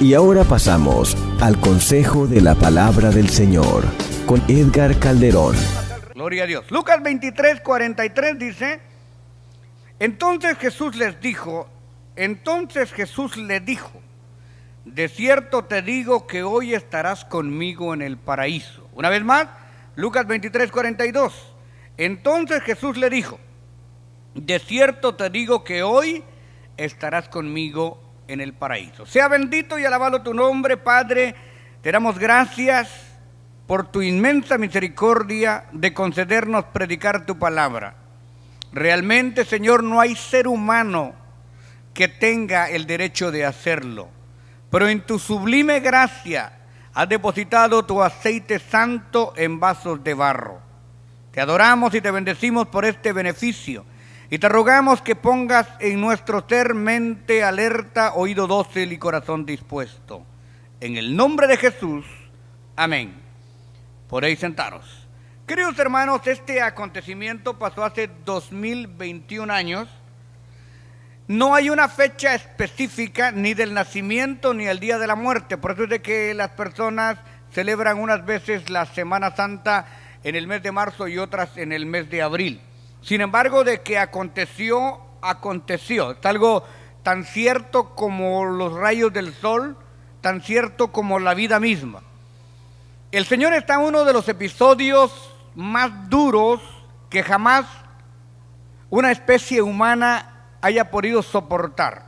Y ahora pasamos al consejo de la palabra del Señor con Edgar Calderón. Gloria a Dios. Lucas 23:43 dice: Entonces Jesús le dijo, de cierto te digo que hoy estarás conmigo en el paraíso. Una vez más, Lucas 23:42. Entonces Jesús le dijo, de cierto te digo que hoy estarás conmigo en el paraíso. Sea bendito y alabado tu nombre, Padre. Te damos gracias por tu inmensa misericordia de concedernos predicar tu palabra. Realmente, Señor, no hay ser humano que tenga el derecho de hacerlo, pero en tu sublime gracia has depositado tu aceite santo en vasos de barro. Te adoramos y te bendecimos por este beneficio y te rogamos que pongas en nuestro ser mente alerta, oído dócil y corazón dispuesto. En el nombre de Jesús, amén. Podéis sentaros. Queridos hermanos, este acontecimiento pasó hace 2021 años. No hay una fecha específica ni del nacimiento ni el día de la muerte. Por eso es de que las personas celebran unas veces la Semana Santa en el mes de marzo y otras en el mes de abril. Sin embargo, de que aconteció. Es algo tan cierto como los rayos del sol, tan cierto como la vida misma. El Señor está en uno de los episodios más duros que jamás una especie humana haya podido soportar.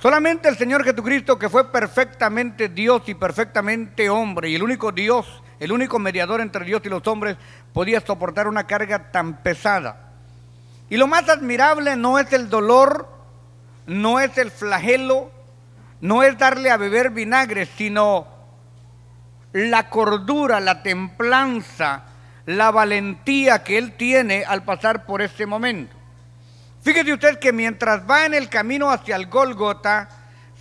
Solamente el Señor Jesucristo, que fue perfectamente Dios y perfectamente hombre, y el único Dios, el único mediador entre Dios y los hombres, podía soportar una carga tan pesada. Y lo más admirable no es el dolor, no es el flagelo, no es darle a beber vinagre, sino la cordura, la templanza, la valentía que él tiene al pasar por este momento. Fíjese usted que mientras va en el camino hacia el Gólgota,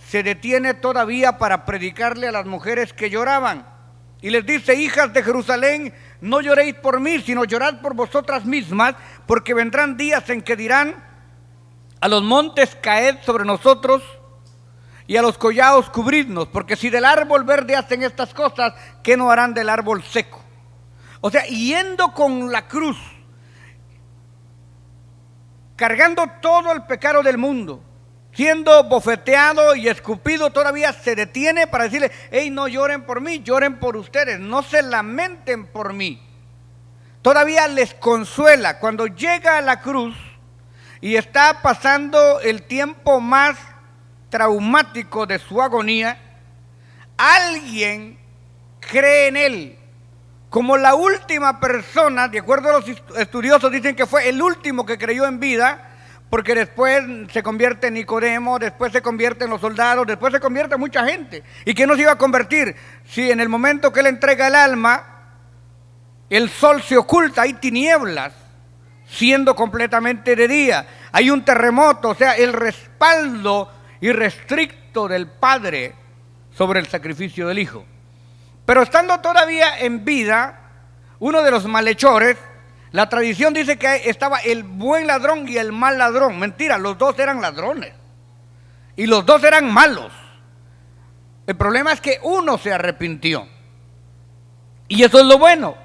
se detiene todavía para predicarle a las mujeres que lloraban. Y les dice: hijas de Jerusalén, no lloréis por mí, sino llorad por vosotras mismas, porque vendrán días en que dirán a los montes: caed sobre nosotros, y a los collados cubridnos, porque si del árbol verde hacen estas cosas, ¿qué no harán del árbol seco? O sea, yendo con la cruz, cargando todo el pecado del mundo, siendo bofeteado y escupido, todavía se detiene para decirle: hey, no lloren por mí, lloren por ustedes, no se lamenten por mí. Todavía les consuela. Cuando llega a la cruz y está pasando el tiempo más traumático de su agonía, alguien cree en él como la última persona. De acuerdo a los estudiosos, dicen que fue el último que creyó en vida, porque después se convierte en Nicodemo, después se convierte en los soldados, después se convierte en mucha gente. ¿Y quién no se iba a convertir? Si en el momento que él entrega el alma, el sol se oculta, hay tinieblas, siendo completamente de día, hay un terremoto, o sea, el respaldo irrestricto del Padre sobre el sacrificio del Hijo. Pero estando todavía en vida, uno de los malhechores, la tradición dice que estaba el buen ladrón y el mal ladrón. Mentira, los dos eran ladrones y los dos eran malos. El problema es que uno se arrepintió, y eso es lo bueno.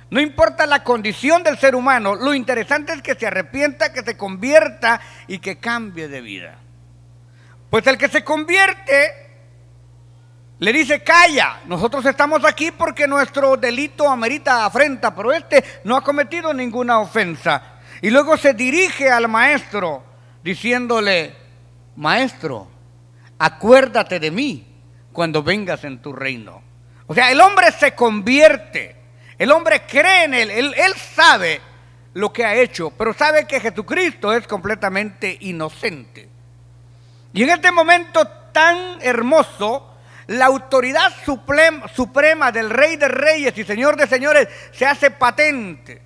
No importa la condición del ser humano, lo interesante es que se arrepienta, que se convierta y que cambie de vida. Pues el que se convierte le dice: calla, nosotros estamos aquí porque nuestro delito amerita afrenta, pero este no ha cometido ninguna ofensa. Y luego se dirige al maestro diciéndole: maestro, acuérdate de mí cuando vengas en tu reino. O sea, el hombre se convierte, el hombre cree en él sabe lo que ha hecho, pero sabe que Jesucristo es completamente inocente. Y en este momento tan hermoso, la autoridad suprema del Rey de Reyes y Señor de Señores se hace patente,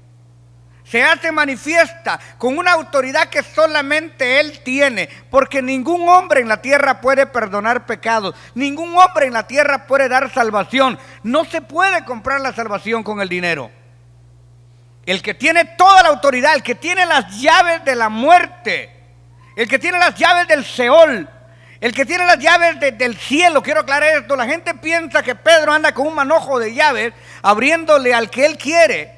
se hace manifiesta con una autoridad que solamente Él tiene, porque ningún hombre en la tierra puede perdonar pecados, ningún hombre en la tierra puede dar salvación. No se puede comprar la salvación con el dinero. El que tiene toda la autoridad, el que tiene las llaves de la muerte, el que tiene las llaves del Seol, El que tiene las llaves del cielo, quiero aclarar esto, la gente piensa que Pedro anda con un manojo de llaves abriéndole al que él quiere.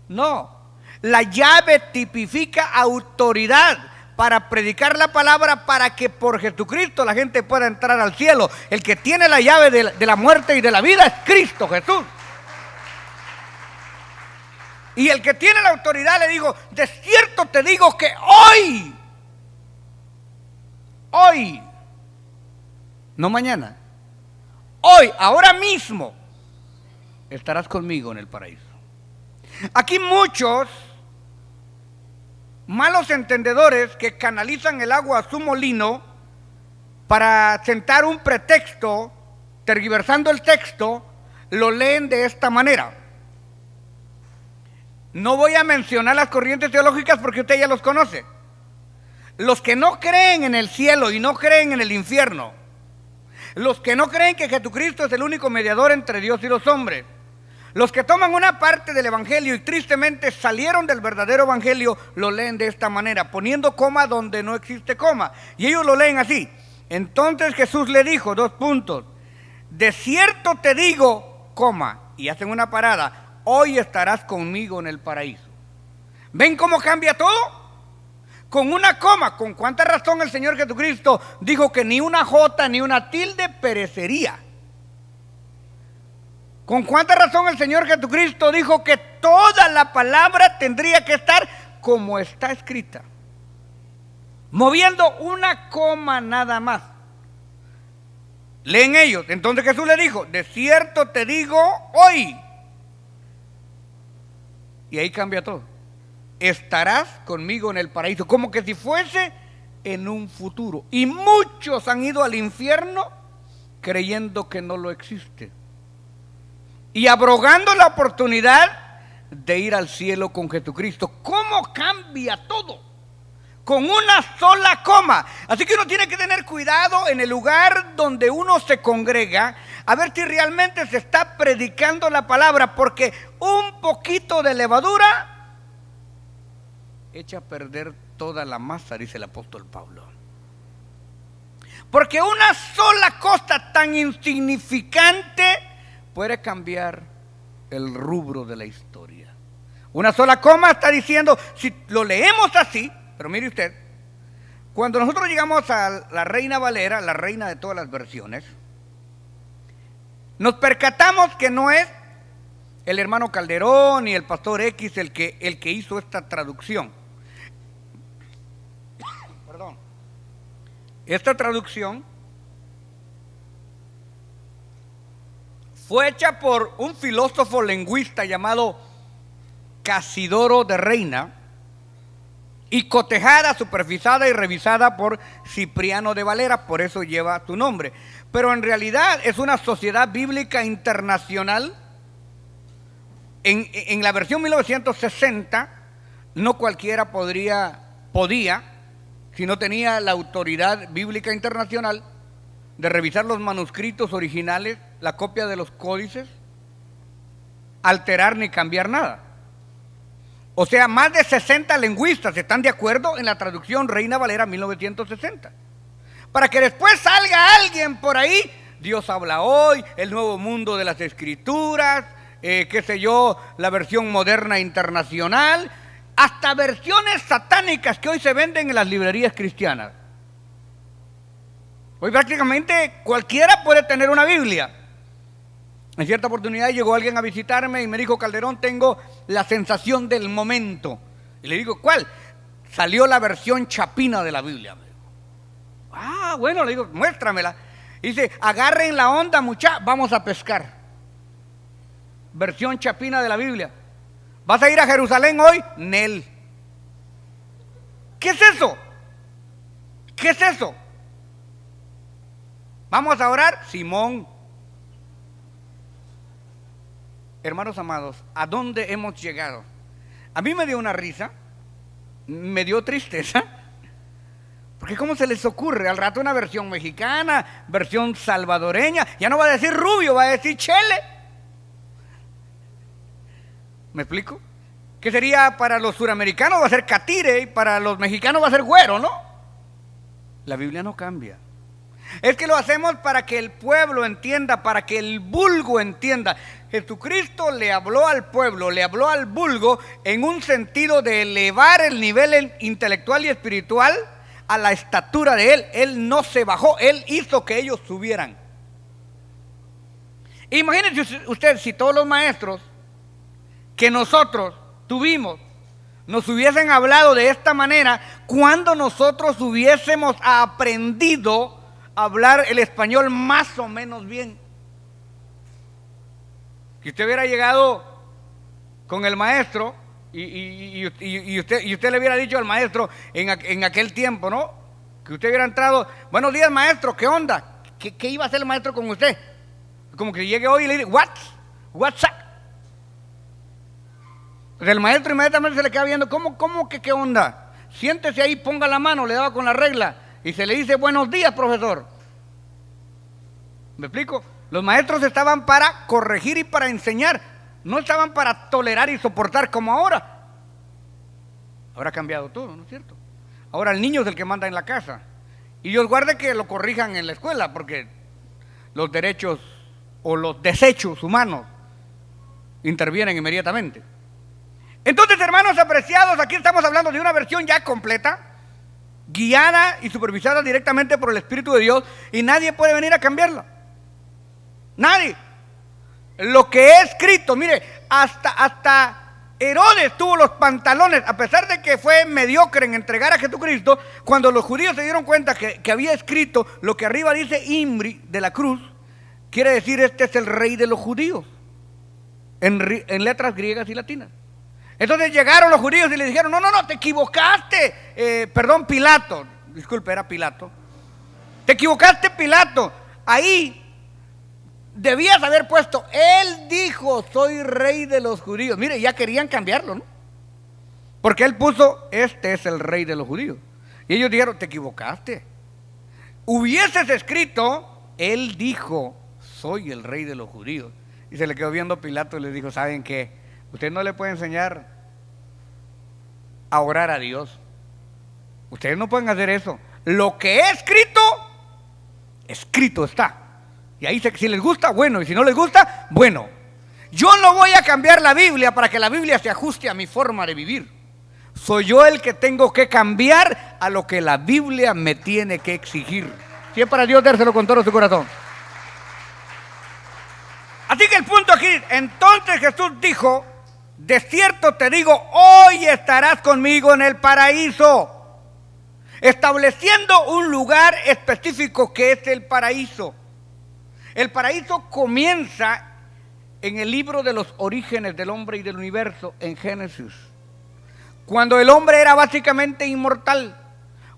No, la llave tipifica autoridad para predicar la palabra, para que por Jesucristo la gente pueda entrar al cielo. El que tiene la llave de la muerte y de la vida es Cristo Jesús. Y el que tiene la autoridad, le digo, de cierto te digo que hoy, no mañana, hoy, ahora mismo, estarás conmigo en el paraíso. Aquí muchos malos entendedores que canalizan el agua a su molino para sentar un pretexto, tergiversando el texto, lo leen de esta manera. No voy a mencionar las corrientes teológicas porque usted ya los conoce. Los que no creen en el cielo y no creen en el infierno, los que no creen que Jesucristo es el único mediador entre Dios y los hombres, los que toman una parte del evangelio y tristemente salieron del verdadero evangelio, lo leen de esta manera, poniendo coma donde no existe coma. Y ellos lo leen así. Entonces Jesús le dijo, de cierto te digo, coma, y hacen una parada, hoy estarás conmigo en el paraíso. ¿Ven cómo cambia todo? Con una coma. ¿Con cuánta razón el Señor Jesucristo dijo que ni una jota ni una tilde perecería? ¿Con cuánta razón el Señor Jesucristo dijo que toda la palabra tendría que estar como está escrita? Moviendo una coma nada más. Leen ellos. Entonces Jesús le dijo, de cierto te digo hoy. Y ahí cambia todo. Estarás conmigo en el paraíso, como que si fuese en un futuro. Y muchos han ido al infierno creyendo que no lo existe y abrogando la oportunidad de ir al cielo con Jesucristo. ¿Cómo cambia todo? Con una sola coma. Así que uno tiene que tener cuidado en el lugar donde uno se congrega, a ver si realmente se está predicando la palabra, porque un poquito de levadura echa a perder toda la masa, dice el apóstol Pablo. Porque una sola cosa tan insignificante puede cambiar el rubro de la historia. Una sola coma está diciendo, si lo leemos así, pero mire usted, cuando nosotros llegamos a la Reina Valera, la reina de todas las versiones, nos percatamos que no es el hermano Calderón y el pastor X el que hizo esta traducción. Perdón. Esta traducción fue hecha por un filósofo lingüista llamado Casidoro de Reina y cotejada, supervisada y revisada por Cipriano de Valera, por eso lleva su nombre. Pero en realidad es una sociedad bíblica internacional. En la versión 1960, no cualquiera podía, si no tenía la autoridad bíblica internacional, de revisar los manuscritos originales, la copia de los códices, alterar ni cambiar nada. O sea, más de 60 lingüistas están de acuerdo en la traducción Reina Valera 1960. Para que después salga alguien por ahí, Dios habla hoy, el nuevo mundo de las escrituras, qué sé yo, la versión moderna internacional, hasta versiones satánicas que hoy se venden en las librerías cristianas. Hoy prácticamente cualquiera puede tener una Biblia. En cierta oportunidad llegó alguien a visitarme y me dijo, Calderón, tengo la sensación del momento. Y le digo, ¿cuál? Salió la versión chapina de la Biblia. Ah, bueno, le digo, muéstramela. Y dice, agarren la onda, muchachos, vamos a pescar. Versión chapina de la Biblia. ¿Vas a ir a Jerusalén hoy? Nel. ¿Qué es eso? ¿Qué es eso? ¿Vamos a orar? Simón. Hermanos amados, ¿a dónde hemos llegado? A mí me dio una risa, me dio tristeza, porque ¿cómo se les ocurre? Al rato una versión mexicana, versión salvadoreña, ya no va a decir rubio, va a decir chele. ¿Me explico? ¿Qué sería para los suramericanos? Va a ser catire, y para los mexicanos va a ser güero, ¿no? La Biblia no cambia. Es que lo hacemos para que el pueblo entienda, para que el vulgo entienda. Jesucristo le habló al pueblo, le habló al vulgo en un sentido de elevar el nivel intelectual y espiritual a la estatura de Él. Él no se bajó, Él hizo que ellos subieran. Imagínense usted si todos los maestros que nosotros tuvimos nos hubiesen hablado de esta manera, cuando nosotros hubiésemos aprendido a hablar el español más o menos bien. Si usted hubiera llegado con el maestro y usted le hubiera dicho al maestro en aquel tiempo, ¿no? Que usted hubiera entrado, buenos días maestro, ¿qué onda? ¿Qué iba a hacer el maestro con usted? Como que llegue hoy y le dice, what's up? El maestro inmediatamente se le queda viendo, ¿cómo que qué onda? Siéntese ahí, ponga la mano, le daba con la regla y se le dice, buenos días profesor. ¿Me explico? Los maestros estaban para corregir y para enseñar, no estaban para tolerar y soportar como ahora. Ahora ha cambiado todo, ¿no es cierto? Ahora el niño es el que manda en la casa. Y Dios guarde que lo corrijan en la escuela, porque los derechos o los desechos humanos intervienen inmediatamente. Entonces, hermanos apreciados, aquí estamos hablando de una versión ya completa, guiada y supervisada directamente por el Espíritu de Dios, y nadie puede venir a cambiarla. Nadie. Lo que he escrito, mire, hasta Herodes tuvo los pantalones, a pesar de que fue mediocre en entregar a Jesucristo. Cuando los judíos se dieron cuenta que había escrito lo que arriba dice Imri de la cruz, quiere decir este es el rey de los judíos, en letras griegas y latinas. Entonces llegaron los judíos y le dijeron, no, te equivocaste, perdón, Pilato, disculpe, era Pilato, te equivocaste, Pilato, ahí debías haber puesto, él dijo, soy rey de los judíos. Mire, ya querían cambiarlo, ¿no? Porque él puso, este es el rey de los judíos. Y ellos dijeron, te equivocaste. Hubieses escrito, él dijo, soy el rey de los judíos. Y se le quedó viendo Pilato y le dijo, ¿saben qué? Usted no le puede enseñar a orar a Dios. Ustedes no pueden hacer eso. Lo que he escrito, escrito está. Y ahí si les gusta, bueno, y si no les gusta, bueno. Yo no voy a cambiar la Biblia para que la Biblia se ajuste a mi forma de vivir. Soy yo el que tengo que cambiar a lo que la Biblia me tiene que exigir. Si es para Dios, dárselo con todo su corazón. Así que el punto aquí, entonces Jesús dijo, de cierto te digo, hoy estarás conmigo en el paraíso, estableciendo un lugar específico que es el paraíso. El paraíso comienza en el libro de los orígenes del hombre y del universo, en Génesis, cuando el hombre era básicamente inmortal,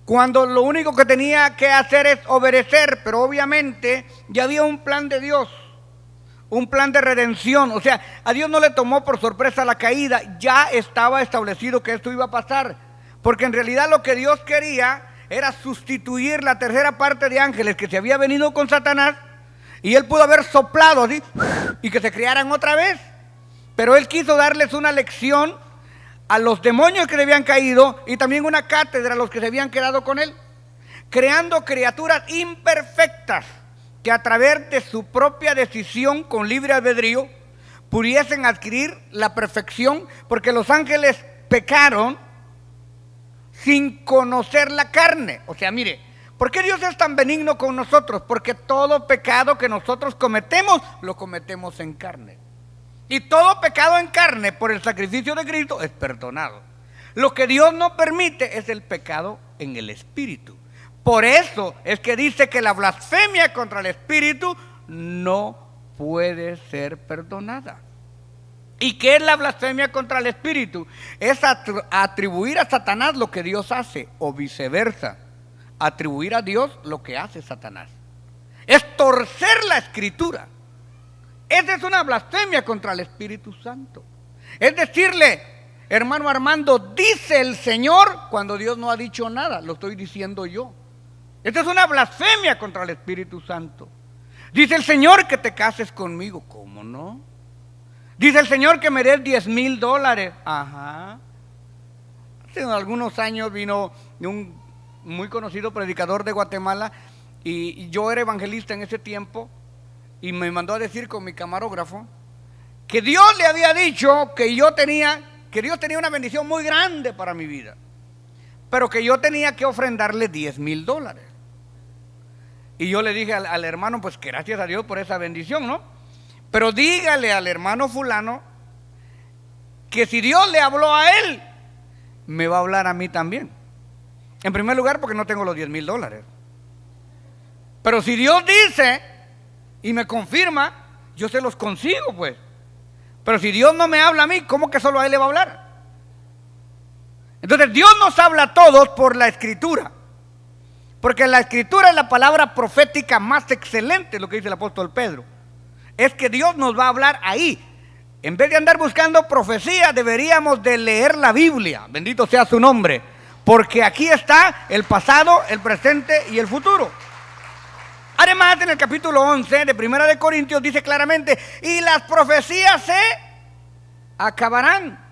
cuando lo único que tenía que hacer es obedecer, pero obviamente ya había un plan de Dios, un plan de redención. O sea, a Dios no le tomó por sorpresa la caída, ya estaba establecido que esto iba a pasar, porque en realidad lo que Dios quería era sustituir la tercera parte de ángeles que se había venido con Satanás, y él pudo haber soplado así y que se criaran otra vez, pero él quiso darles una lección a los demonios que se habían caído y también una cátedra a los que se habían quedado con él, creando criaturas imperfectas que a través de su propia decisión con libre albedrío pudiesen adquirir la perfección, porque los ángeles pecaron sin conocer la carne. O sea, mire, ¿por qué Dios es tan benigno con nosotros? Porque todo pecado que nosotros cometemos, lo cometemos en carne. Y todo pecado en carne, por el sacrificio de Cristo, es perdonado. Lo que Dios no permite es el pecado en el espíritu. Por eso es que dice que la blasfemia contra el espíritu no puede ser perdonada. ¿Y qué es la blasfemia contra el espíritu? Es atribuir a Satanás lo que Dios hace, o viceversa, atribuir a Dios lo que hace Satanás. Es torcer la escritura. Esa es una blasfemia contra el Espíritu Santo. Es decirle, hermano Armando, dice el Señor cuando Dios no ha dicho nada, lo estoy diciendo yo. Esta es una blasfemia contra el Espíritu Santo. Dice el Señor que te cases conmigo. ¿Cómo no? Dice el Señor que me des $10,000. Ajá. Hace algunos años vino un muy conocido predicador de Guatemala Y yo era evangelista en ese tiempo y me mandó a decir con mi camarógrafo que Dios le había dicho que Dios tenía una bendición muy grande para mi vida, pero que yo tenía que ofrendarle $10,000. Y yo le dije al hermano, pues que gracias a Dios por esa bendición, ¿no? Pero dígale al hermano fulano que si Dios le habló a él, me va a hablar a mí también. En primer lugar, porque no tengo los $10,000. Pero si Dios dice y me confirma, yo se los consigo, pues. Pero si Dios no me habla a mí, ¿cómo que solo a él le va a hablar? Entonces Dios nos habla a todos por la Escritura, porque la Escritura es la palabra profética más excelente, lo que dice el apóstol Pedro. Es que Dios nos va a hablar ahí. En vez de andar buscando profecía, deberíamos de leer la Biblia. Bendito sea su nombre, porque aquí está el pasado, el presente y el futuro. Además, en el capítulo 11 de Primera de Corintios dice claramente: y las profecías se acabarán.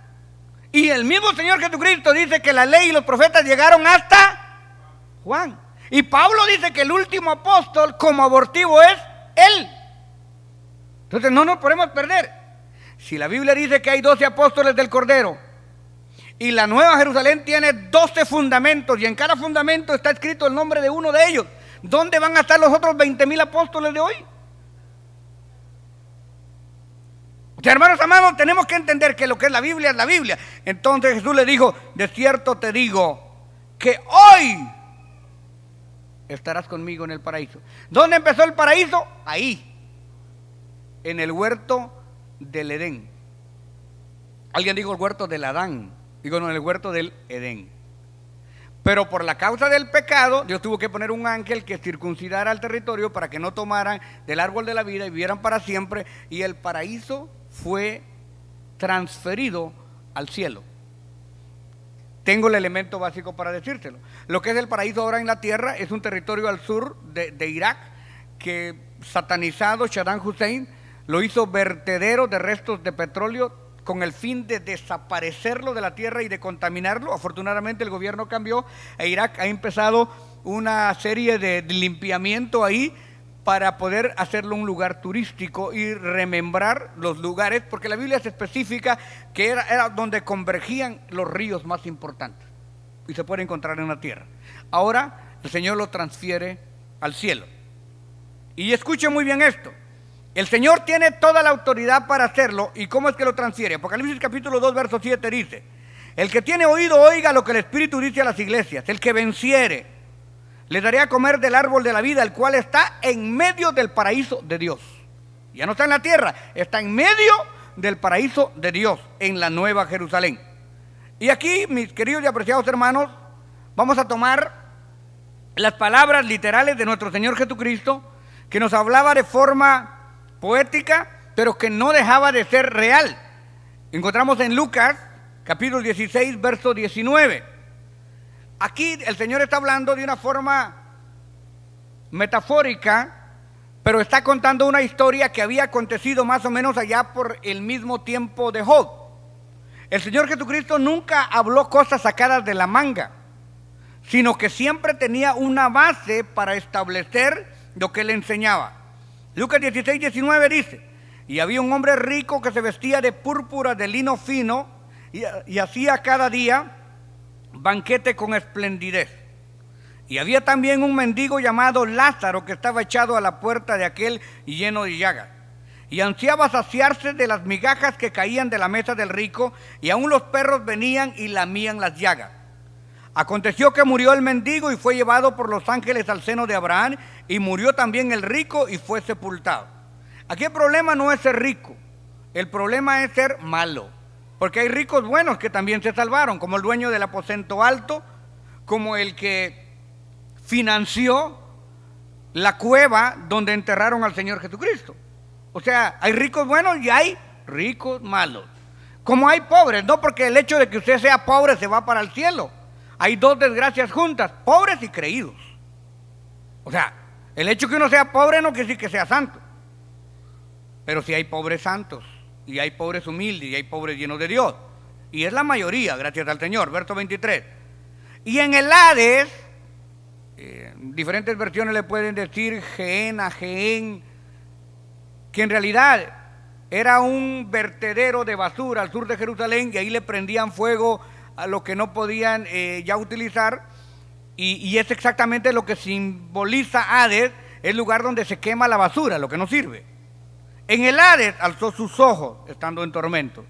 Y el mismo Señor Jesucristo dice que la ley y los profetas llegaron hasta Juan. Y Pablo dice que el último apóstol como abortivo es él. Entonces no nos podemos perder. Si la Biblia dice que hay 12 apóstoles del Cordero y la Nueva Jerusalén tiene 12 fundamentos y en cada fundamento está escrito el nombre de uno de ellos, ¿dónde van a estar los otros 20,000 apóstoles de hoy? O sea, hermanos amados, tenemos que entender que lo que es la Biblia es la Biblia. Entonces Jesús le dijo: de cierto te digo que hoy estarás conmigo en el paraíso. ¿Dónde empezó el paraíso? Ahí, en el huerto del Edén. Alguien dijo el huerto del Adán. Digo, no, en el huerto del Edén. Pero por la causa del pecado, Dios tuvo que poner un ángel que circuncidara el territorio para que no tomaran del árbol de la vida y vivieran para siempre. Y el paraíso fue transferido al cielo. Tengo el elemento básico para decírselo. Lo que es el paraíso ahora en la tierra es un territorio al sur de Irak, que satanizado Saddam Hussein lo hizo vertedero de restos de petróleo con el fin de desaparecerlo de la tierra y de contaminarlo. Afortunadamente el gobierno cambió e Irak ha empezado una serie de limpiamiento ahí para poder hacerlo un lugar turístico y remembrar los lugares, porque la Biblia se especifica que era donde convergían los ríos más importantes y se puede encontrar en la tierra. Ahora el Señor lo transfiere al cielo. Y escuche muy bien esto: el Señor tiene toda la autoridad para hacerlo. ¿Y cómo es que lo transfiere? Apocalipsis capítulo 2 verso 7 dice: el que tiene oído oiga lo que el Espíritu dice a las iglesias. El que venciere, le daré a comer del árbol de la vida, el cual está en medio del paraíso de Dios. Ya no está en la tierra, está en medio del paraíso de Dios, en la Nueva Jerusalén. Y aquí, mis queridos y apreciados hermanos, vamos a tomar las palabras literales de nuestro Señor Jesucristo, que nos hablaba de forma poética, pero que no dejaba de ser real. Encontramos en Lucas capítulo 16 verso 19. Aquí el Señor está hablando de una forma metafórica, pero está contando una historia que había acontecido más o menos allá por el mismo tiempo de Job. El Señor Jesucristo nunca habló cosas sacadas de la manga, sino que siempre tenía una base para establecer lo que él enseñaba. Lucas 16, 19 dice: y había un hombre rico que se vestía de púrpura de lino fino y hacía cada día banquete con esplendidez. Y había también un mendigo llamado Lázaro que estaba echado a la puerta de aquel lleno de llagas, y ansiaba saciarse de las migajas que caían de la mesa del rico, y aún los perros venían y lamían las llagas. Aconteció que murió el mendigo y fue llevado por los ángeles al seno de Abraham, y murió también el rico y fue sepultado. Aquí el problema no es ser rico, el problema es ser malo. Porque hay ricos buenos que también se salvaron, como el dueño del aposento alto, como el que financió la cueva donde enterraron al Señor Jesucristo. O sea, hay ricos buenos y hay ricos malos. Como hay pobres, no porque el hecho de que usted sea pobre se va para el cielo. Hay dos desgracias juntas: pobres y creídos. O sea, el hecho de que uno sea pobre no quiere decir que sea santo. Pero si hay pobres santos, y hay pobres humildes, y hay pobres llenos de Dios, y es la mayoría, gracias al Señor. Verso 23: y en el Hades, diferentes versiones le pueden decir Gehén, Ageen, que en realidad era un vertedero de basura al sur de Jerusalén, y ahí le prendían fuego a lo que no podían ya utilizar, y es exactamente lo que simboliza Hades, el lugar donde se quema la basura, lo que no sirve. En el Hades alzó sus ojos, estando en tormento.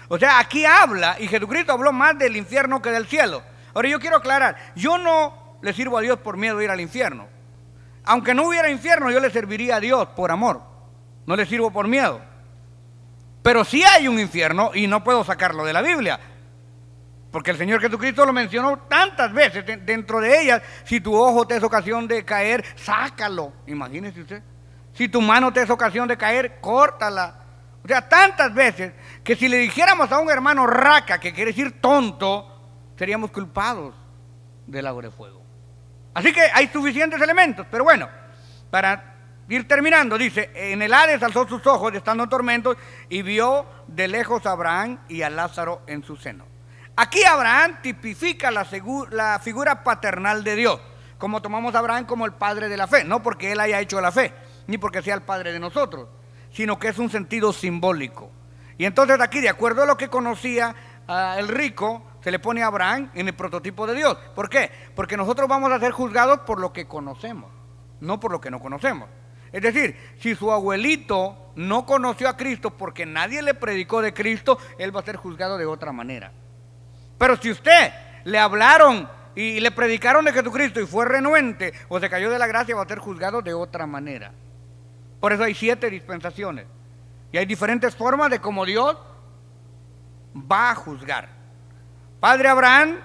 O sea, aquí habla, y Jesucristo habló más del infierno que del cielo. Ahora yo quiero aclarar, yo no le sirvo a Dios por miedo a ir al infierno. Aunque no hubiera infierno, yo le serviría a Dios por amor. No le sirvo por miedo. Pero sí hay un infierno y no puedo sacarlo de la Biblia. Porque el Señor Jesucristo lo mencionó tantas veces. Dentro de ellas, si tu ojo te es ocasión de caer, sácalo. Imagínese usted. Si tu mano te es ocasión de caer, córtala. O sea, tantas veces que si le dijéramos a un hermano raca, que quiere decir tonto, seríamos culpados del lago de fuego. Así que hay suficientes elementos. Pero bueno, para ir terminando, dice, en el Hades alzó sus ojos estando en tormentos y vio de lejos a Abraham y a Lázaro en su seno. Aquí Abraham tipifica la figura paternal de Dios, como tomamos a Abraham como el padre de la fe, no porque él haya hecho la fe, ni porque sea el padre de nosotros, sino que es un sentido simbólico. Y entonces aquí, de acuerdo a lo que conocía el rico, se le pone a Abraham en el prototipo de Dios. ¿Por qué? Porque nosotros vamos a ser juzgados por lo que conocemos, no por lo que no conocemos. Es decir, si su abuelito no conoció a Cristo porque nadie le predicó de Cristo, él va a ser juzgado de otra manera. Pero si usted le hablaron y le predicaron de Jesucristo y fue renuente o se cayó de la gracia, va a ser juzgado de otra manera. Por eso hay 7 dispensaciones y hay diferentes formas de cómo Dios va a juzgar. Padre Abraham,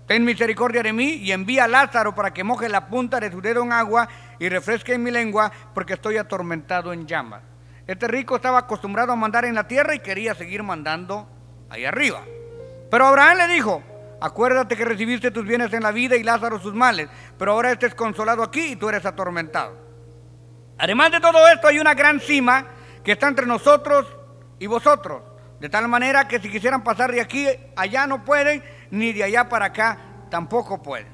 ten misericordia de mí y envía a Lázaro para que moje la punta de su dedo en agua y refresque en mi lengua, porque estoy atormentado en llamas. Este rico estaba acostumbrado a mandar en la tierra y quería seguir mandando ahí arriba. Pero Abraham le dijo, acuérdate que recibiste tus bienes en la vida y Lázaro sus males, pero ahora estés consolado aquí y tú eres atormentado. Además de todo esto, hay una gran cima que está entre nosotros y vosotros, de tal manera que si quisieran pasar de aquí allá no pueden, ni de allá para acá tampoco pueden.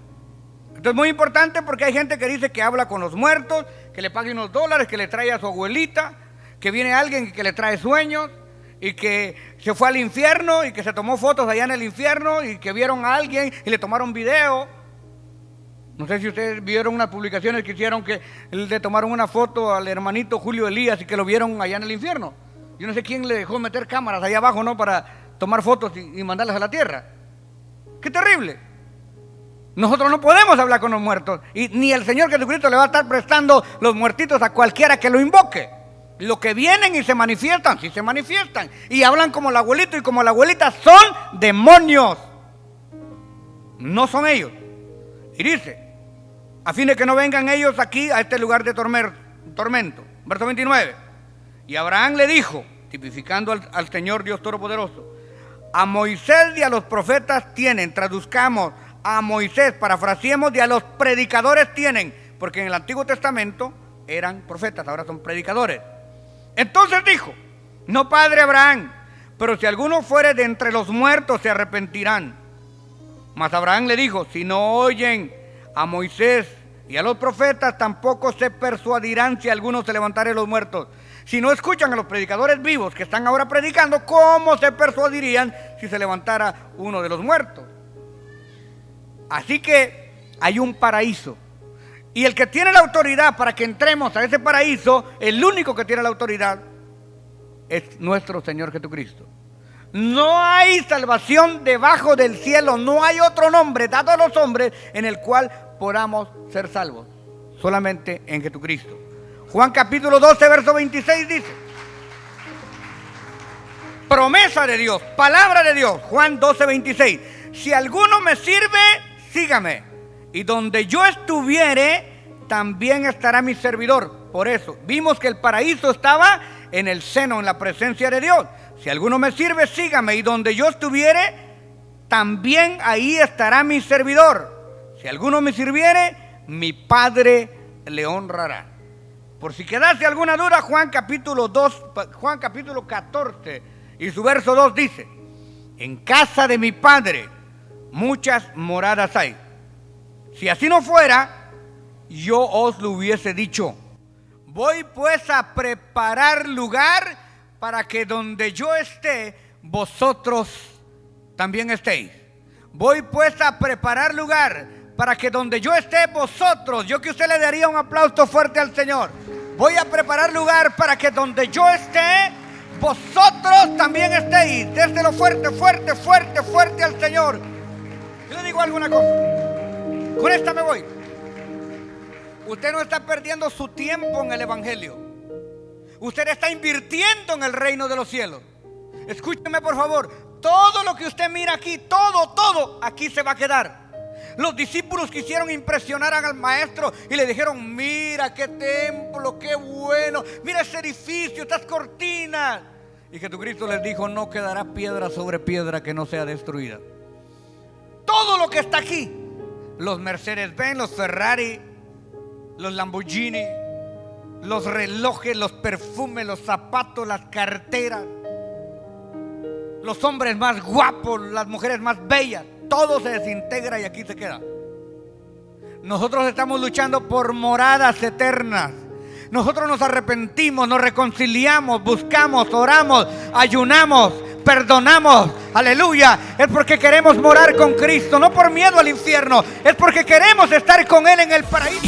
Esto es muy importante porque hay gente que dice que habla con los muertos, que le pague unos dólares, que le trae a su abuelita, que viene alguien que le trae sueños, y que se fue al infierno y que se tomó fotos allá en el infierno y que vieron a alguien y le tomaron video. No sé si ustedes vieron unas publicaciones que hicieron que le tomaron una foto al hermanito Julio Elías y que lo vieron allá en el infierno. Yo no sé quién le dejó meter cámaras allá abajo, ¿no? Para tomar fotos y mandarlas a la tierra. ¡Qué terrible! Nosotros no podemos hablar con los muertos y ni el Señor Jesucristo le va a estar prestando los muertitos a cualquiera que lo invoque. Lo que vienen y se manifiestan, sí se manifiestan y hablan como el abuelito y como la abuelita, son demonios, no son ellos. Y dice, a fin de que no vengan ellos aquí a este lugar de tormento. Verso 29. Y Abraham le dijo, tipificando al Señor Dios Todopoderoso, a Moisés y a los profetas tienen, traduzcamos a Moisés, parafraseemos, y a los predicadores tienen, porque en el Antiguo Testamento eran profetas, ahora son predicadores. Entonces dijo, no padre Abraham, pero si alguno fuere de entre los muertos se arrepentirán. Mas Abraham le dijo, si no oyen a Moisés y a los profetas, tampoco se persuadirán si alguno se levantare de los muertos. Si no escuchan a los predicadores vivos que están ahora predicando, ¿cómo se persuadirían si se levantara uno de los muertos? Así que hay un paraíso. Y el que tiene la autoridad para que entremos a ese paraíso, el único que tiene la autoridad, es nuestro Señor Jesucristo. No hay salvación debajo del cielo, no hay otro nombre dado a los hombres en el cual podamos ser salvos, solamente en Jesucristo. Juan capítulo 12, verso 26 dice, promesa de Dios, palabra de Dios, Juan 12, 26, si alguno me sirve, sígame. Y donde yo estuviere, también estará mi servidor. Por eso, vimos que el paraíso estaba en el seno, en la presencia de Dios. Si alguno me sirve, sígame. Y donde yo estuviere, también ahí estará mi servidor. Si alguno me sirviere, mi Padre le honrará. Por si quedase alguna duda, Juan capítulo 14 y su verso 2 dice, en casa de mi Padre muchas moradas hay. Si así no fuera, yo os lo hubiese dicho. Voy pues a preparar lugar para que donde yo esté, vosotros también estéis. Voy pues a preparar lugar para que donde yo esté, vosotros, yo que usted le daría un aplauso fuerte al Señor. Voy a preparar lugar para que donde yo esté, vosotros también estéis. Déselo fuerte, fuerte, fuerte, fuerte al Señor. Yo le digo alguna cosa. Con esta me voy. Usted no está perdiendo su tiempo en el Evangelio. Usted está invirtiendo en el reino de los cielos. Escúcheme por favor. Todo lo que usted mira aquí, todo aquí se va a quedar. Los discípulos quisieron impresionar al maestro y le dijeron: mira qué templo, qué bueno, mira ese edificio, estas cortinas. Y Jesucristo les dijo: no quedará piedra sobre piedra que no sea destruida. Todo lo que está aquí, los Mercedes-Benz, los Ferrari, los Lamborghini, los relojes, los perfumes, los zapatos, las carteras, los hombres más guapos, las mujeres más bellas, todo se desintegra y aquí se queda. Nosotros estamos luchando por moradas eternas. Nosotros nos arrepentimos, nos reconciliamos, buscamos, oramos, ayunamos, perdonamos. Aleluya. Es porque queremos morar con Cristo, no por miedo al infierno. Es porque queremos estar con Él en el paraíso.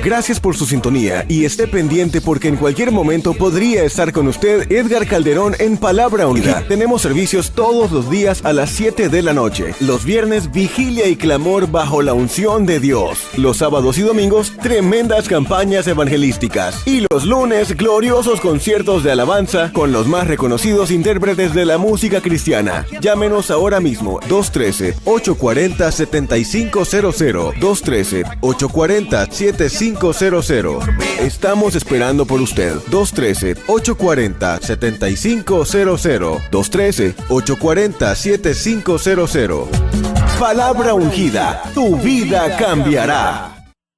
Gracias por su sintonía y esté pendiente porque en cualquier momento podría estar con usted Edgar Calderón en Palabra Unida. Tenemos servicios todos los días a las 7 de la noche. Los viernes, vigilia y clamor bajo la unción de Dios. Los sábados y domingos, tremendas campañas evangelísticas. Y los lunes, gloriosos conciertos de alabanza con los más reconocidos intérpretes de la música cristiana. Llámenos ahora mismo, 213-840-7500, 213-840-7500. Estamos esperando por usted, 213-840-7500, 213-840-7500. Palabra ungida, tu vida cambiará.